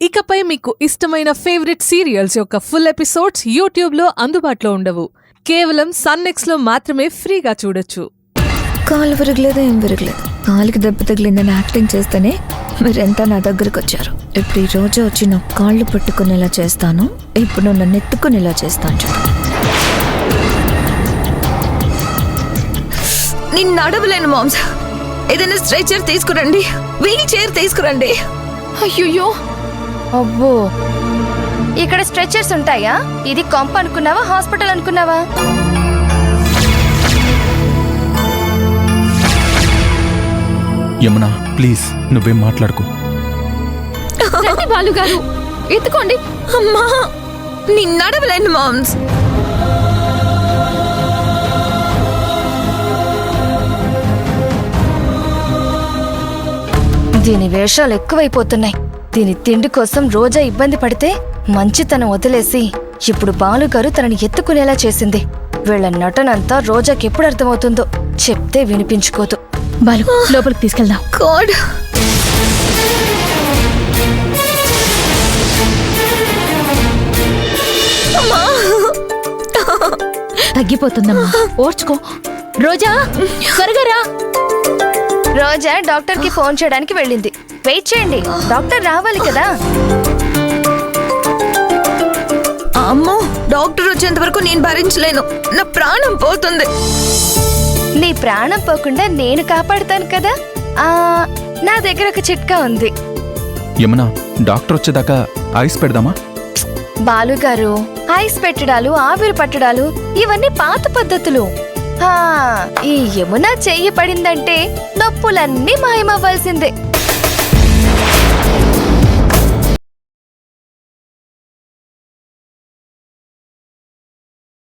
ఇకపై మీకు ఇష్టమైన ఫేవరెట్ సీరియల్స్ యొక్క ఫుల్ ఎపిసోడ్స్ యూట్యూబ్లో అందుబాటులో ఉండవు. కేవలం సన్నెక్స్లో మాత్రమే ఫ్రీగా చూడొచ్చు. కాలు విరగలేదు, ఏం విరగలేదు. కాలుకి దెబ్బ తగిలిందని యాక్టింగ్ చేస్తేనే మీరెంతా నా దగ్గరకు వచ్చారు. ఇప్పుడు ఈ రోజు వచ్చి నా కాళ్ళు పట్టుకునేలా చేస్తాను. ఇప్పుడు నన్ను ఎత్తుకునేలా చేస్తాను. చూడు, నేను నడవలేను మామ్స్. ఏదైనా స్ట్రెచర్ తీసుకురండి, వీల్ చైర్ తీసుకురండి. అయ్యో అబ్బో, ఇక్కడ స్ట్రెచర్స్ ఉంటాయా? ఇది కొంప అనుకున్నావా, హాస్పిటల్ అనుకున్నావా? యమునా ప్లీజ్ నువ్వేం మాట్లాడుకో. బాలుగారు ఎత్తుకోండి. అమ్మా, నేను నడవలేను మామ్స్. దీని వేషాలు ఎక్కువైపోతున్నాయి. దీని తిండి కోసం రోజా ఇబ్బంది పడితే మంచితనం వదిలేసి ఇప్పుడు బాలుగారు తనని ఎత్తుకునేలా చేసింది. వీళ్ళ నటనంతా రోజాకి ఎప్పుడు అర్థమవుతుందో, చెప్తే వినిపించుకోదు. బాలు, లోపలికి తీసుకెళ్దాం. గాడ్, తగ్గిపోతుందమ్మా, ఓర్చుకో. రోజా త్వరగా రా. రోజా డాక్టర్ కి ఫోన్ చేయడానికి వెళ్ళింది. వెయిట్ చేయండి, డాక్టర్ రావాలి కదా. అమ్మో, డాక్టర్ వచ్చేంత వరకు నేను భరించలేను. నా ప్రాణం పోతుంది. నీ ప్రాణం పోకుండా నేను కాపాడుతాను కదా. నా దగ్గర ఒక చిట్కా ఉంది. యమునా డాక్టర్ వచ్చేదాకా ఐస్ పెడదామా? బాలుగారు, ఐస్ పెట్టడాలు, ఆవిరి పట్టడాలు ఇవన్నీ పాత పద్ధతులు. ఈ యమున చెయ్యి పడిందంటే నొప్పులన్నీ మాయమవ్వాల్సిందే.